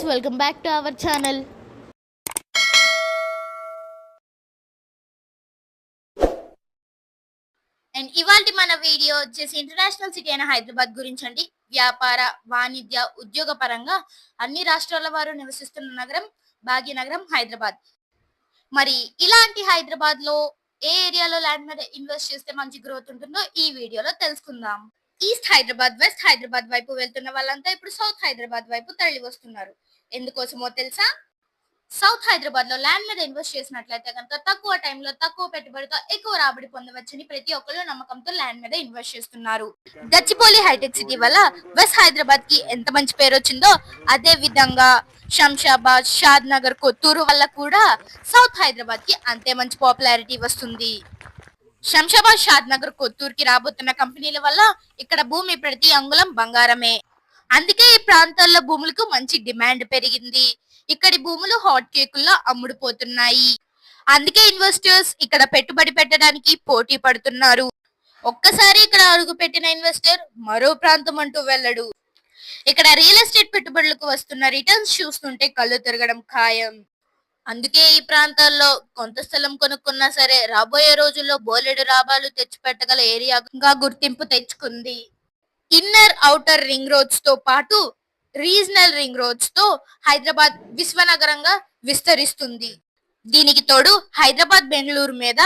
guys, welcome back to our channel. And ఇవాల్టి మన video వచ్చేసి ఇంటర్నేషనల్ సిటీ అయిన హైదరాబాద్ గురించి అండి. వ్యాపార వాణిజ్య ఉద్యోగ పరంగా అన్ని రాష్ట్రాల వారు నివసిస్తున్న నగరం భాగ్యనగరం హైదరాబాద్. మరి ఇలాంటి హైదరాబాద్ లో ఏ ఏరియాలో ల్యాండ్ మీద ఇన్వెస్ట్ చేస్తే మంచి గ్రోత్ ఉంటుందో ఈ వీడియోలో తెలుసుకుందాం. ఈస్ట్ హైదరాబాద్ వెస్ట్ హైదరాబాద్ వైపు వెళ్తున్న వాళ్ళంతా ఇప్పుడు సౌత్ హైదరాబాద్ వైపు తరలి వస్తున్నారు. ఎందుకోసమో తెలుసా? సౌత్ హైదరాబాద్ లో ల్యాండ్ మీద ఇన్వెస్ట్ చేసినట్లయితే కనుక తక్కువ టైంలో తక్కువ పెట్టుబడితో ఎక్కువ రాబడి పొందవచ్చని ప్రతి ఒక్కరు నమ్మకంతో ల్యాండ్ మీద ఇన్వెస్ట్ చేస్తున్నారు. గచ్చిబౌలి హైటెక్ సిటీ వల్ల వెస్ట్ హైదరాబాద్ కి ఎంత మంచి పేరు వచ్చిందో అదే విధంగా శంషాబాద్, షాద్ నగర్, కొత్తూరు వల్ల కూడా సౌత్ హైదరాబాద్ కి అంతే మంచి పాపులారిటీ వస్తుంది. శంషాబాద్, షాద్ నగర్, కొత్తూరుకి రాబోతున్న కంపెనీల వల్ల ఇక్కడ భూమి ప్రతి అంగుళం బంగారమే. అందుకే ఈ ప్రాంతాల్లో భూములకు మంచి డిమాండ్ పెరిగింది. ఇక్కడి భూములు హాట్ కేకుల్లో అమ్ముడుపోతున్నాయి. అందుకే ఇన్వెస్టర్స్ ఇక్కడ పెట్టుబడి పెట్టడానికి పోటీ పడుతున్నారు. ఒక్కసారి ఇక్కడ అడుగు పెట్టిన ఇన్వెస్టర్ మరో ప్రాంతం అంటూ వెళ్ళడు. ఇక్కడ రియల్ ఎస్టేట్ పెట్టుబడులకు వస్తున్న రిటర్న్స్ చూస్తుంటే కళ్ళు తిరగడం ఖాయం. అందుకే ఈ ప్రాంతాల్లో కొంత స్థలం కొనుక్కున్నా సరే రాబోయే రోజుల్లో బోలెడు లాభాలు తెచ్చిపెట్టగల ఏరియాగా గుర్తింపు తెచ్చుకుంది. ఇన్నర్ ఔటర్ రింగ్ రోడ్స్ తో పాటు రీజనల్ రింగ్ రోడ్స్ తో హైదరాబాద్ విశ్వనగరంగా విస్తరిస్తుంది. దీనికి తోడు హైదరాబాద్ బెంగళూరు మీద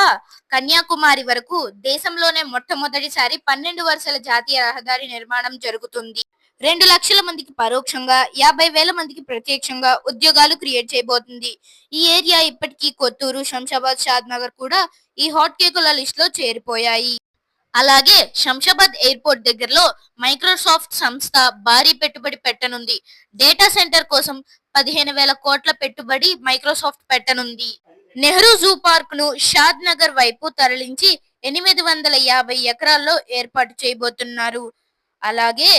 కన్యాకుమారి వరకు దేశంలోనే మొట్టమొదటిసారి 12 వరుసల జాతీయ రహదారి నిర్మాణం జరుగుతుంది. 2 లక్షల మందికి పరోక్షంగా 50,000 మందికి ప్రత్యక్షంగా ఉద్యోగాలు క్రియేట్ చేయబోతుంది. ఈ ఏరియా ఇప్పటికీ కొత్తూరు, శంషాబాద్, షాద్ నగర్ కూడా ఈ హాట్ కేకుల లిస్ట్ లో చేరిపోయాయి. అలాగే శంషాబాద్ ఎయిర్పోర్ట్ దగ్గరలో మైక్రోసాఫ్ట్ సంస్థ భారీ పెట్టుబడి పెట్టనుంది. డేటా సెంటర్ కోసం 15,000 కోట్ల పెట్టుబడి మైక్రోసాఫ్ట్ పెట్టనుంది. నెహ్రూ జూ పార్క్ ను షాద్ నగర్ వైపు తరలించి 850 ఎకరాల్లో ఏర్పాటు చేయబోతున్నారు. అలాగే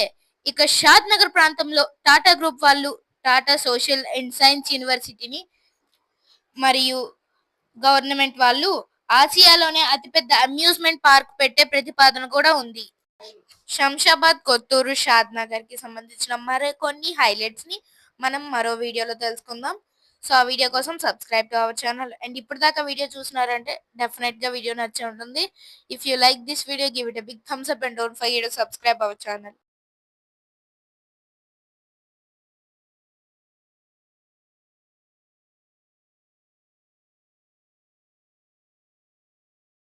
ఇక షాద్ నగర్ ప్రాంతంలో టాటా గ్రూప్ వాళ్ళు టాటా సోషల్ అండ్ సైన్స్ యూనివర్సిటీని మరియు గవర్నమెంట్ వాళ్ళు ఆసియాలోనే అతిపెద్ద అమ్యూజ్మెంట్ పార్క్ పెట్టే ప్రతిపాదన కూడా ఉంది. శంషాబాద్, కొత్తూరు, షాద్ నగర్ కి సంబంధించిన మరికొన్ని హైలైట్స్ ని మనం మరో వీడియోలో తెలుసుకుందాం. సో ఆ వీడియో కోసం subscribe to our channel. And ఇప్పుడు దాకా వీడియో చూసినారంటే డెఫినెట్ గా వీడియో నచ్చే ఉంటుంది. If you like this video, give it a big thumbs up and don't forget to subscribe our channel.